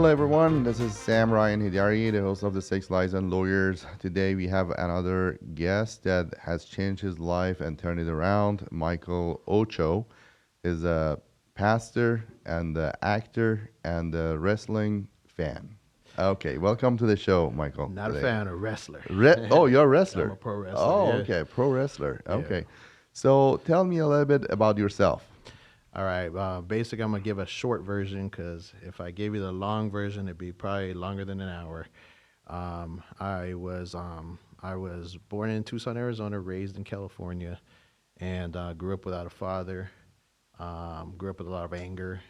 Hello, everyone. This is Sam Ryan Hidari, the host of the Six Lies and Lawyers. Today, we have another guest that has changed his life and turned it around. Michael Ocho is a pastor and an actor and a wrestling fan. Okay, welcome to the show, Michael. Not a Today. fan, a wrestler. Oh, you're a I'm a wrestler. pro wrestler. Oh, Yeah. okay, pro wrestler. Yeah. Okay, so tell me a little bit about yourself. All right. Basic, I'm gonna give a short version because if I gave you the long version, it'd be probably longer than an hour. I was born in Tucson, Arizona, raised in California, and grew up without a father. Grew up with a lot of anger.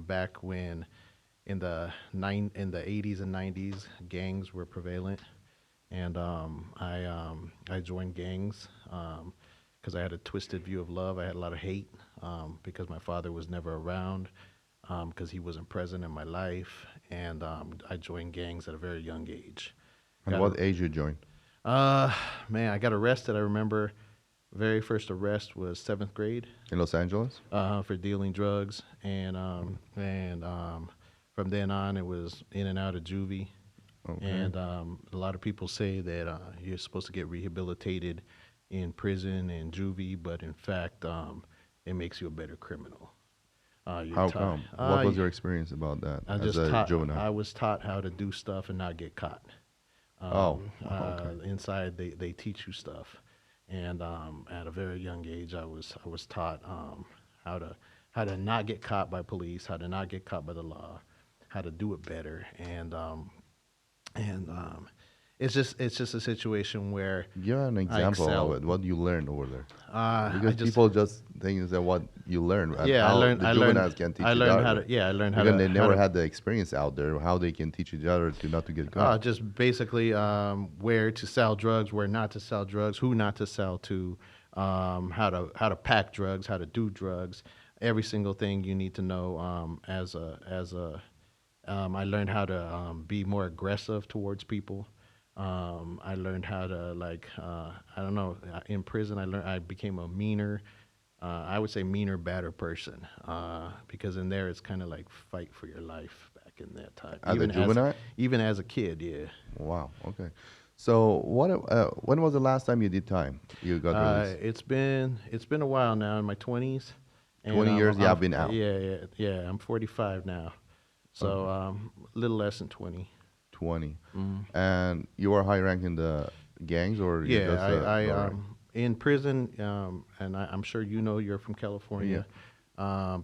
Back when in the 80s and 90s, gangs were prevalent, and I joined gangs because I had a twisted view of love. I had a lot of hate because my father was never around because he wasn't present in my life, and I joined gangs at a very young age. And Got what age you joined? uh, Man, I got arrested. I remember very first arrest was seventh grade In Los Angeles? for dealing drugs, and from then on it was in and out of juvie. Okay. And a lot of people say that you're supposed to get rehabilitated in prison and juvie, but in fact, it makes you a better criminal. You're How taught. come? What was your experience about that I as just a taught. I juvenile? was taught how to do stuff and not get caught. Oh, okay. Inside, they teach you stuff, and at a very young age, I was taught how to not get caught by police, how to not get caught by the law, how to do it better, and it's just a situation where Give an I example excel. of it. What you learned over there? I Because just people just think is that what you learn and yeah, how the juveniles can teach I each learned how other. to yeah I learned Because they how never to had the experience out there, how they can teach each other to not to get caught. just basically where to sell drugs, where not to sell drugs, who not to sell to, how to pack drugs, how to do drugs, every single thing you need to know as a I learned how to be more aggressive towards people. I learned how to I don't know. In prison, I became a meaner. I would say meaner, badder person because in there it's kind of like fight for your life back in that time. As a juvenile? Even as a kid, yeah. Wow. Okay. So what? When was the last time you did time? You got released? It's been a while now in my 20s, and 20 years. Yeah, I've been out. yeah. I'm 45 now, so Okay. a little less than 20. 20. Mm. And you were high rank in the gangs, or you Yeah, just I low rank? in prison, and I'm sure you know you're from Yeah. California.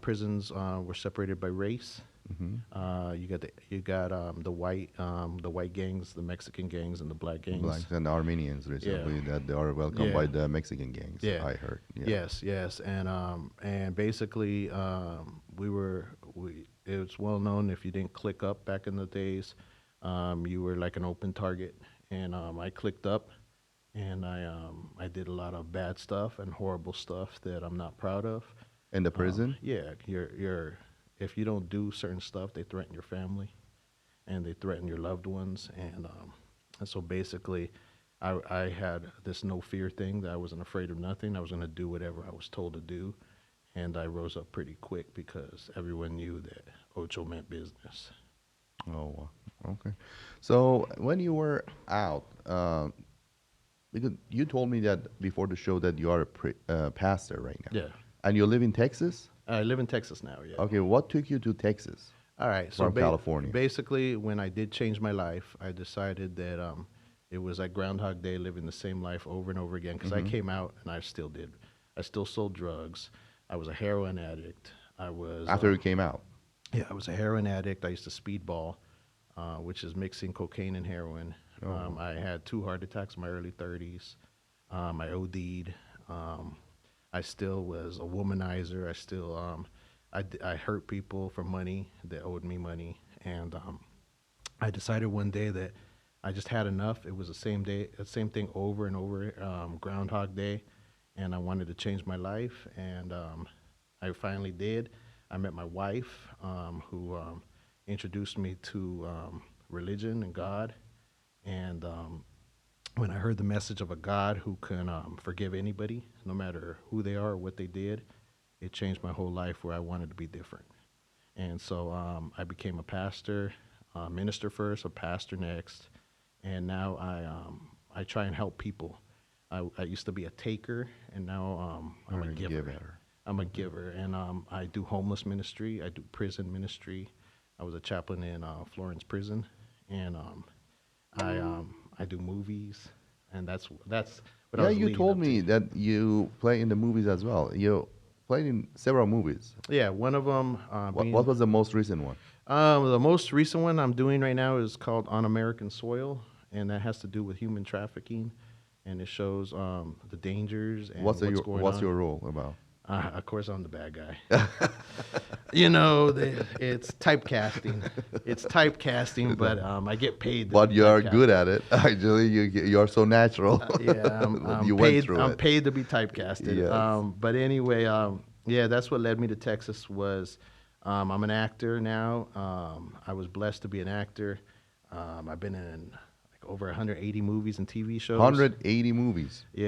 Prisons were separated by race. Hmm. You got the white gangs, the Mexican gangs, and the black gangs. Blacks and Armenians Yeah, recently that they are welcomed by yeah, the Mexican gangs. yeah. I heard. Yeah. Yes, and basically, it's well known if you didn't click up back in the days, you were like an open target, and I clicked up, and I did a lot of bad stuff and horrible stuff that I'm not proud of. In the prison. Yeah, you're if you don't do certain stuff, they threaten your family and they threaten your loved ones, and so basically, I had this no fear thing that I wasn't afraid of nothing. I was going to do whatever I was told to do, and I rose up pretty quick because everyone knew that Ocho meant business. Oh, wow. Okay. So when you were out, because you told me that before the show that you are a pastor right now, Yeah, and you live in Texas. I live in Texas now. Yeah. Okay, what took you to Texas All right. So from California? basically, when I did change my life, I decided that it was like Groundhog Day, living the same life over and over again. Because I Hmm. came out and I still did. I still sold drugs. I was a heroin addict. I was After you came out. yeah, I was a heroin addict. I used to speedball, which is mixing cocaine and heroin. Oh, I had two heart attacks in my early 30s. I OD'd. Um, I still was a womanizer. I hurt people for money that owed me money, and I decided one day that I just had enough. It was the same thing over and over, Groundhog Day, and I wanted to change my life, and I finally did. I met my wife, who introduced me to religion and God, and when I heard the message of a God who can forgive anybody, no matter who they are or what they did, it changed my whole life where I wanted to be different. And so I became a pastor. a minister first, a pastor next, and now I try and help people. I used to be a taker, and now I'm a You're a giver. giver. I'm a Okay. giver, and I do homeless ministry. I do prison ministry. I was a chaplain in Florence Prison, and I do movies, and that's what I Yeah, was you leading told up to. me that you play in the movies as well. You played in several movies. Yeah, one of them What being was the most recent one? the most recent one I'm doing right now is called On American Soil, and that has to do with human trafficking, and it shows the dangers and what's going What's on. your role about? Of course, I'm the bad guy. You know, it's typecasting. It's typecasting, but I get paid to be But you're good typecasted. at it. Actually, you're so natural. Yeah, You went through I'm it. paid to be typecasted. Yes. But anyway, yeah, that's what led me to Texas. Was I'm an actor now. I was blessed to be an actor. I've been in like over 180 movies and TV shows. 180 movies. Yeah,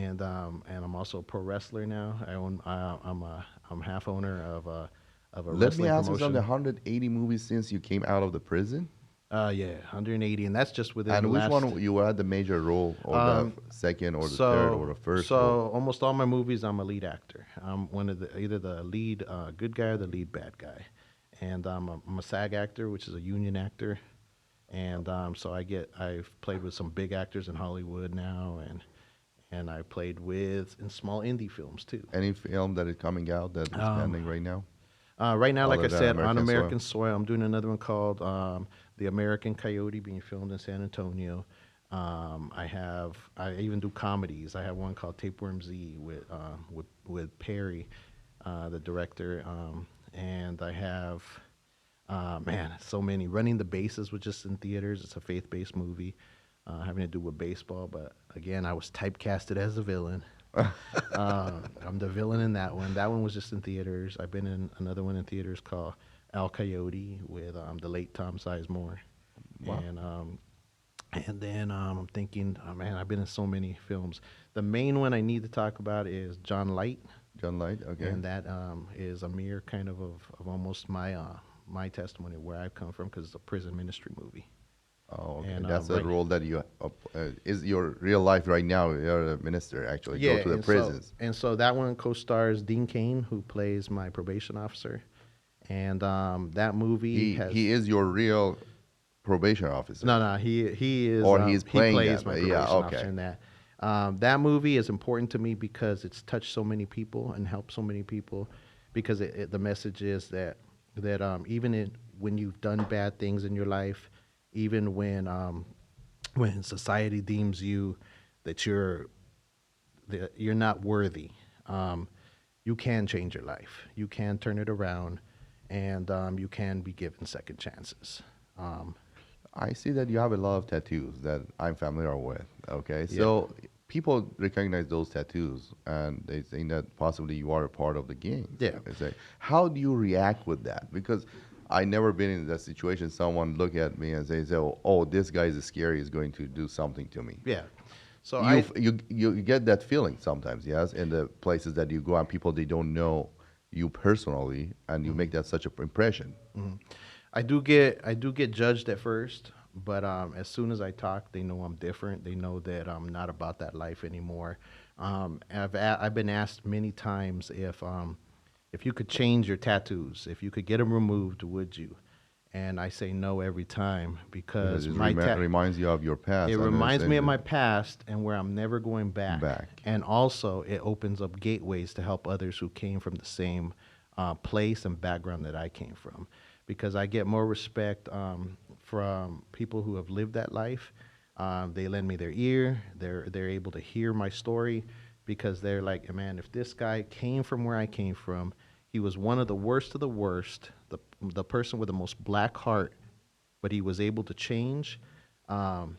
and I'm also a pro wrestler now. I'm half owner of a Let me wrestling ask you something. promotion. 180 movies since you came out of the prison? Yeah, 180, and that's just within the And which last. one you had the major role, or the Um, second, or the third, or so the first role? so almost all my movies, I'm a lead actor. I'm one of the either the lead good guy or the lead bad guy, and I'm a SAG actor, which is a union actor, and so I've played with some big actors in Hollywood now, and I played with in small indie films too. Any film that is coming out that is Um, pending right now, right now, like other I than said, on American Soil? American soil, I'm doing another one called The American Coyote, being filmed in San Antonio. I even do comedies. I have one called Tapeworm Z with Perry, the director, and I have man, so many. Running the Bases was just in theaters. It's a faith-based movie having to do with baseball, but again, I was typecasted as a villain. I'm the villain in that one. That one was just in theaters. I've been in another one in theaters called Al Coyote with the late Tom Sizemore, Wow. and then I'm thinking, oh man, I've been in so many films. The main one I need to talk about is John Light, John Light, okay. and that is a mere kind of almost my testimony of where I've come from because it's a prison ministry movie. Oh, okay. And That's a right, role that you is your real life right now. You're a minister, actually. yeah, Go to the prisons. and so that one co-stars Dean Cain, who plays my probation officer, and that movie has He is your real probation officer, no, he is or he's he playing plays that. my Yeah, probation officer okay. in that. That movie is important to me because it's touched so many people and helped so many people. Because the message is that even when you've done bad things in your life, even when society deems you that you're not worthy, you can change your life. You can turn it around, and you can be given second chances. Um, I see that you have a lot of tattoos that I'm familiar with. Okay, yeah. so people recognize those tattoos and they think that possibly you are a part of the gang. Yeah. They say, how do you react with that? Because I never been in that situation. Someone look at me and say, "Oh, this guy is scary. He's going to do something to me." Yeah. So You you get that feeling sometimes, yes, in the places that you go and people they don't know you personally, and you make that such an impression. I do get judged at first, but as soon as I talk, they know I'm different. They know that I'm not about that life anymore. I've been asked many times if you could change your tattoos, if you could get them removed, would you? And I say no every time Because because it my reminds you of your past. it And it's reminds me of in my past and where I'm never going back. back. And also, it opens up gateways to help others who came from the same place and background that I came from. Because I get more respect from people who have lived that life. They lend me their ear. They're able to hear my story because they're like, man, if this guy came from where I came from, he was one of the worst of the worst, the person with the most black heart, but he was able to change. Um,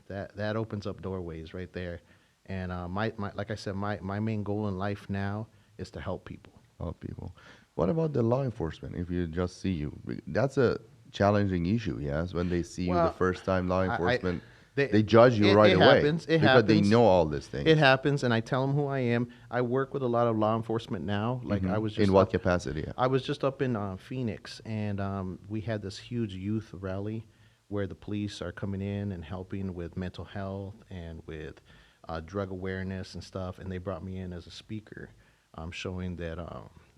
that opens up doorways right there. And my like I said, my main goal in life now is to help people. Help people. What about the law enforcement? If you just see you, that's a challenging issue. Yes, when they see you the Well, first time, law I enforcement. They judge you right it away happens. It because they happens. know all these It things. happens, and I tell them who I am. I work with a lot of law enforcement now. Like In what capacity? I was just up in Phoenix, and we had this huge youth rally where the police are coming in and helping with mental health and with drug awareness and stuff. And they brought me in as a speaker, showing that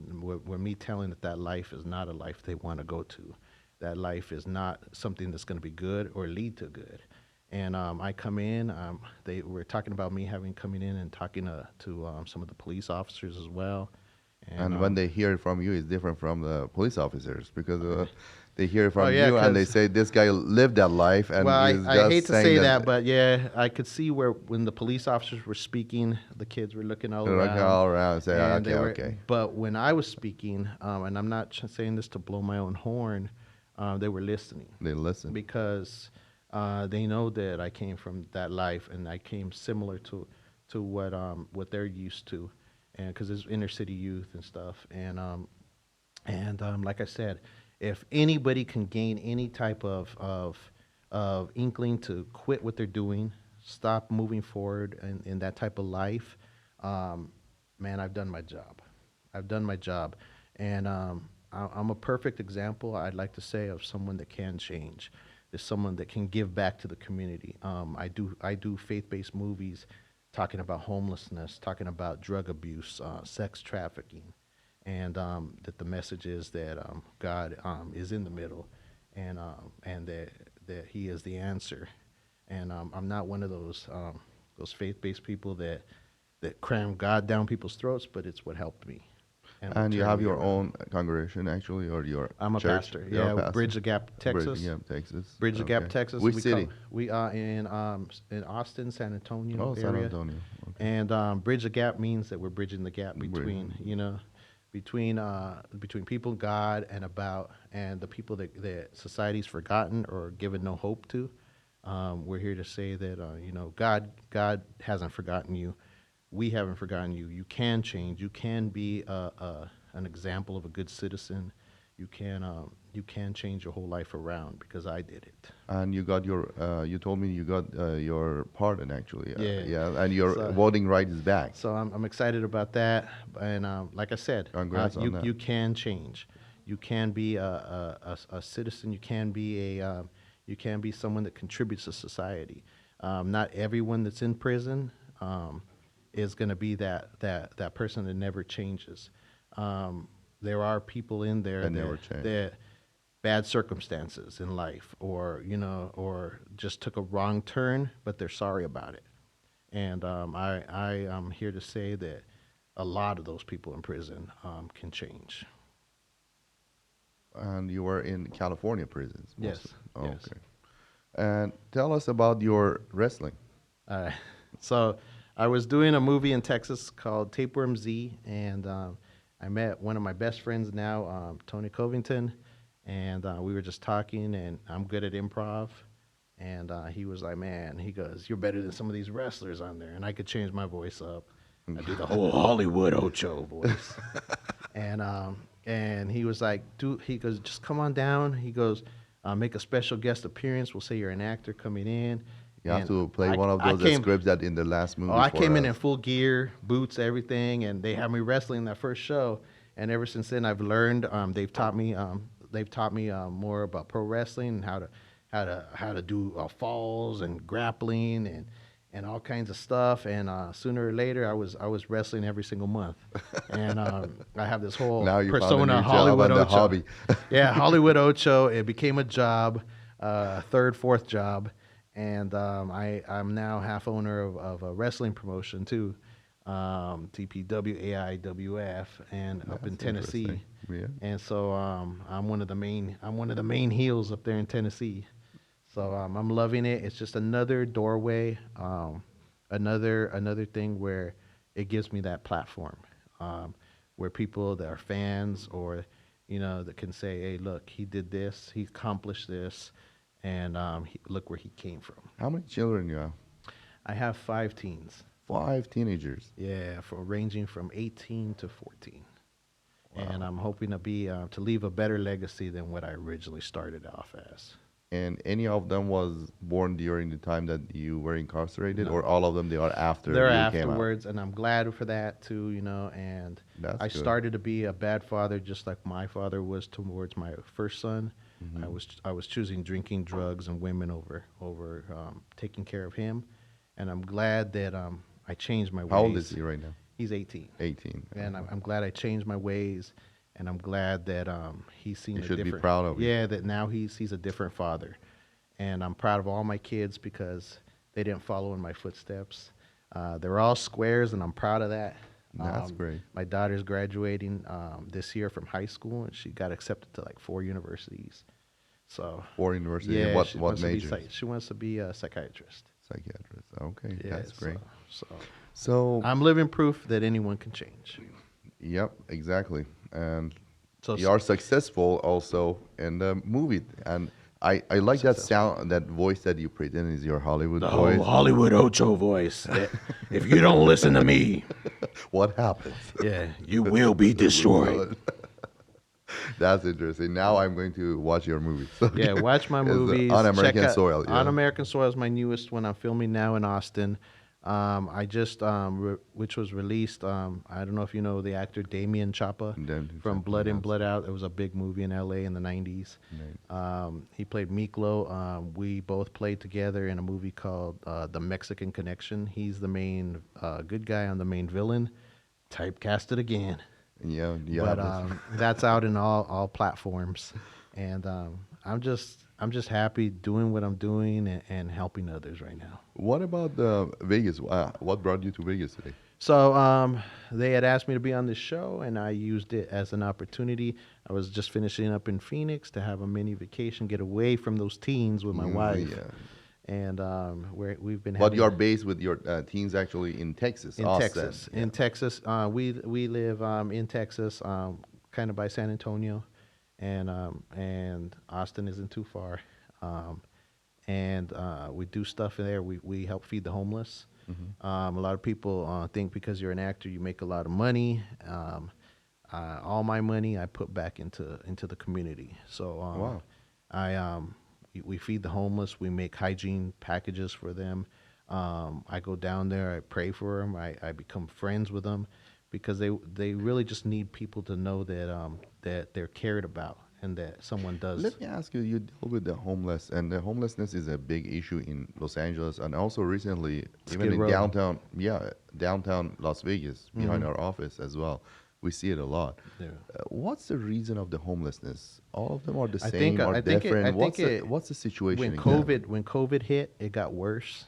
with me telling that life is not a life they want to go to. That life is not something that's going to be good or lead to good. And I come in. They were talking about me having coming in and talking to some of the police officers as well. And And when they hear it from you, it's different from the police officers because they hear it oh from yeah, you and they because say this guy lived that life and well, he's I just hate to saying say that, that. but yeah, I could see where when the police officers were speaking, the kids were looking all They're looking around, all around and say, and okay, they were. okay. But when I was speaking, and I'm not saying this to blow my own horn, they were listening They listen. because they know that I came from that life and I came similar to what they're used to, and because it's inner city youth and stuff, and like I said, if anybody can gain any type of inkling to quit what they're doing, stop moving forward in that type of life, um, man, I've done my job. I've done my job, and I'm a perfect example. I'd like to say of someone that can change. Is someone that can give back to the community. I do faith-based movies, talking about homelessness, talking about drug abuse, sex trafficking, and that the message is that God is in the middle, and that He is the answer. And I'm not one of those faith-based people that cram God down people's throats, but it's what helped me and what And you turned have me your around. own congregation actually, or your I'm a church? pastor. You're a Yeah, pastor? Bridge the Gap, Texas. Birmingham, Texas. Bridge the Gap, Okay. Texas. Which city? We are in Austin, San Antonio Oh, San area, Antonio. Okay. and bridge the gap means that we're bridging the gap Bridge. between between people, God, and the people that society's forgotten or given no hope to. We're here to say that God hasn't forgotten you. We haven't forgotten you. You can change. You can be an example of a good citizen. You can change your whole life around because I did it. And you got your, you told me you got your pardon actually. Yeah. Yeah, and your So voting right is back. So I'm excited about that, and like I said, Congrats on that. you can change. You can be a citizen. You can be someone that contributes to society. Not everyone that's in prison is going to be that person that never changes. There are people in there That never changed. that bad circumstances in life, or or just took a wrong turn, but they're sorry about it. And I am here to say that a lot of those people in prison can change. And you were in California prisons mostly. Yes, Oh, yes. okay. And tell us about your wrestling. Uh, so I was doing a movie in Texas called Tapeworm Z, and I met one of my best friends now, Tony Covington, and we were just talking, and I'm good at improv. And he was like, man, he goes, you're better than some of these wrestlers on there. And I could change my voice up. I do the whole Hollywood Ocho voice. And he was like, dude, he goes, just come on down. He goes, make a special guest appearance. We'll say you're an actor coming in. You have And to play one of I those came, scripts that in the last movie I for came in us. full gear, boots, everything, and they had me wrestling that first show. And ever since then, I've learned. They've taught me more about pro wrestling and how to do falls and grappling and all kinds of stuff. And sooner or later, I was wrestling every single month. And I have this whole Now you found a persona, new job Hollywood and the Ocho. hobby. Yeah, Hollywood Ocho. It became a job, third, fourth job, and I'm now half owner of a wrestling promotion too, TPW AIWF, and up in That's interesting. Tennessee. Yeah. And so I'm one of the main heels up there in Tennessee. So I'm loving it. It's just another doorway, another thing where it gives me that platform, where people that are fans or that can say, hey, look, he did this, he accomplished this, and look where he came from. How many children you have? I have 5 teens. 5 teenagers. Yeah, ranging from 18 to 14. And Wow. I'm hoping to leave a better legacy than what I originally started off as. And any of them was born during the time that you were incarcerated, or No, all of them they are after they're you came out? afterwards, and I'm glad for that too. And That's I good. started to be a bad father, just like my father was towards my first son. Hmm. I was choosing drinking, drugs, and women over taking care of him, and I'm glad that I changed my How old is ways. he right now? He's 18, 18. and Uh-huh. I'm glad I changed my ways, and I'm glad that he's You seen a should be different. proud of you. Yeah, that now he's a different father, and I'm proud of all my kids because they didn't follow in my footsteps. They're all squares, and I'm proud of that. That's great. My daughter's graduating this year from high school, and she got accepted to like 4 universities. So, For university, yeah, what majors? she wants to be a psychiatrist. Psychiatrist. Okay, Yeah, that's great. so So, I'm living proof that anyone can change. yep, exactly. And So you are successful also in the movie. And I like that successful. sound, that voice that you pretend is your Hollywood The whole voice. Hollywood Ocho voice. If you don't listen to me, What happens? yeah, you will be destroyed. That's interesting. Now I'm going to watch your movies. Yeah, Okay. watch my It's movies. on Check American out soil, On yeah. American Soil is my newest one. I'm filming now in Austin. I just which was released. I don't know if you know the actor Damien Chapa And then from Blood In yes. Blood Out. It was a big movie in L.A. in the '90s. He played Miklo. We both played together in a movie called The Mexican Connection. He's the main good guy. I'm the main villain. Typecasted again, Yeah, yeah. but that's out in all platforms, and I'm just happy doing what I'm doing and helping others right now. What about the Vegas? What brought you to Vegas today? So they had asked me to be on this show, and I used it as an opportunity. I was just finishing up in Phoenix to have a mini vacation, get away from those teens with my wife, Yeah. and we've been But you having are based with your teens actually in Texas, in Austin. Texas. Yeah. In Texas, we live in Texas, kind of by San Antonio, and Austin isn't too far. Um, and we do stuff in there. We help feed the homeless. Hmm. A lot of people think because you're an actor, you make a lot of money. All my money I put back into the community. So Wow. I we feed the homeless. We make hygiene packages for them. I go down there. I pray for them. I become friends with them because they really just need people to know that that they're cared about and that someone does. Let me ask you, you deal with the homeless, and the homelessness is a big issue in Los Angeles and also recently, even Skid in Row. downtown, yeah, downtown Las Vegas, behind Hmm. our office as well. We see it a lot. Yeah. What's the reason of the homelessness? All of them are the same or I different? think it What's the situation when exactly? COVID hit, it got worse.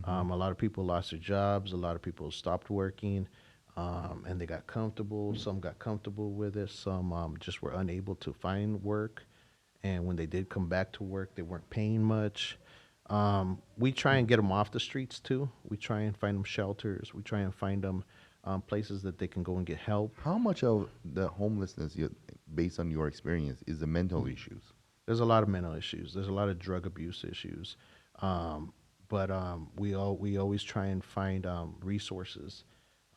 Hmm. A lot of people lost their jobs. A lot of people stopped working, and they got comfortable. Some got comfortable with it. Some just were unable to find work. And when they did come back to work, they weren't paying much. We try and get them off the streets too. We try and find them shelters. We try and find them places that they can go and get help. How much of the homelessness, based on your experience, is the mental issues? There's a lot of mental issues. There's a lot of drug abuse issues. Um, but we always try and find resources.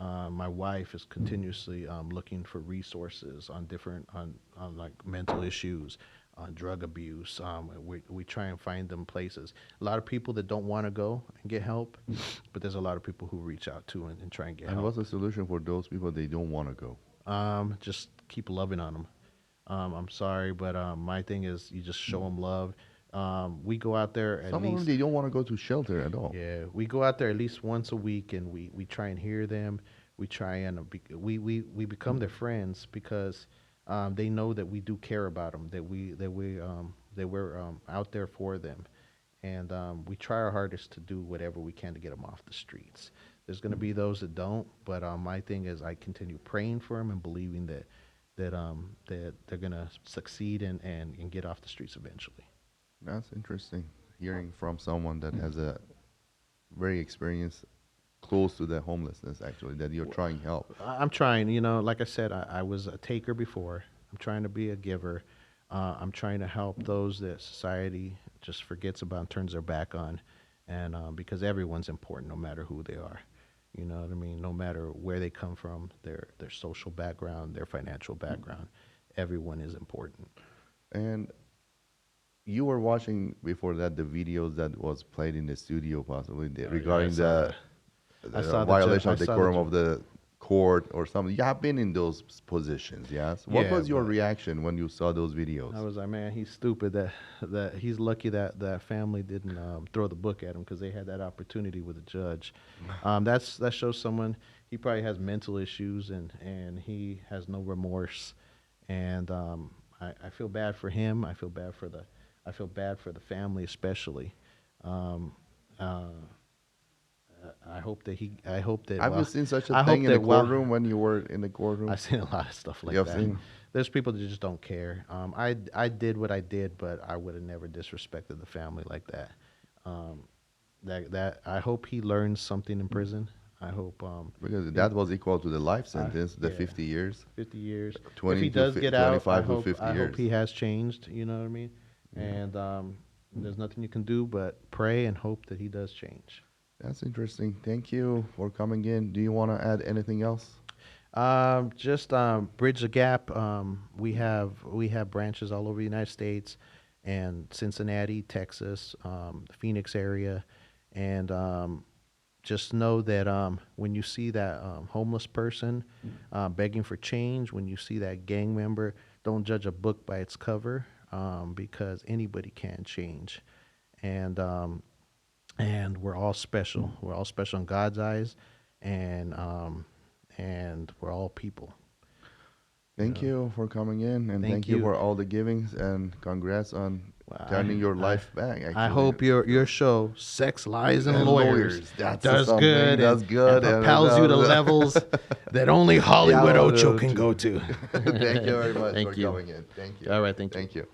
My wife is continuously looking for resources on different on like mental issues, on drug abuse. We try and find them places. A lot of people that don't want to go and get help, but there's a lot of people who reach out to and try and get And what's help. the solution for those people they don't want to go? Just keep loving on them. I'm sorry, but my thing is you just show them love. We go out there at Some of them least, they don't want to go to shelter at all. yeah, we go out there at least once a week, and we try and hear them. We try and we become their friends because they know that we do care about them, that we're out there for them, and we try our hardest to do whatever we can to get them off the streets. There's going to be those that don't, but my thing is I continue praying for them and believing that they're going to succeed and get off the streets eventually. That's interesting. Hearing from someone that has a very experience close to the homelessness, actually, that you're trying help. I'm trying, like I said, I was a taker before. I'm trying to be a giver. I'm trying to help those that society just forgets about and turns their back on. And because everyone's important, no matter who they are. You know what I mean? No matter where they come from, their social background, their financial background, everyone is important. And you were watching before that the videos that was played in the studio, possibly Oh yeah, regarding the I saw the violation I of saw the decorum of the court or something. You have been in those positions, yes. What yeah, was your but reaction when you saw those I videos? was like, man, he's stupid. That he's lucky that that family didn't throw the book at him because they had that opportunity with the judge. That shows someone he probably has mental issues and he has no remorse. And I feel bad for him. I feel bad for the family especially. Um, uh, I hope that he. I hope that Have you well. seen such a I thing hope in the that well. courtroom when you were in the courtroom? I've seen a lot of stuff You like have that. seen? There's people that just don't care. I did what I did, but I would have never disrespected the family like that. Um, that I hope he learns something in prison. I hope Because he, that was equal to the life I sentence, the yeah, 50 years, 50 years. If 20 he to does get out, 25 to 50 I hope years. he has changed. You know what I mean? Yeah, And there's nothing you can do but pray and hope that he does change. that's interesting. Thank you for coming in. Do you want to add anything else? Just bridge the gap. We have branches all over the United States, and Cincinnati, Texas, the Phoenix area, and just know that when you see that homeless person begging for change, when you see that gang member, don't judge a book by its cover, because anybody can change, and um, and we're all special. We're all special in God's eyes, and we're all people. You Thank know. you for coming in, and Thank thank you you. for all the givings, and congrats on Well, turning your I life back, I actually. hope your show, Sex, Lies, and And Lawyers, lawyers, that's does something good that's and good. propels you to levels that only Yeah, Hollywood well, Ocho can go to. thank you very much for Thank you. coming in. Thank you. All right, thank you. Thank you.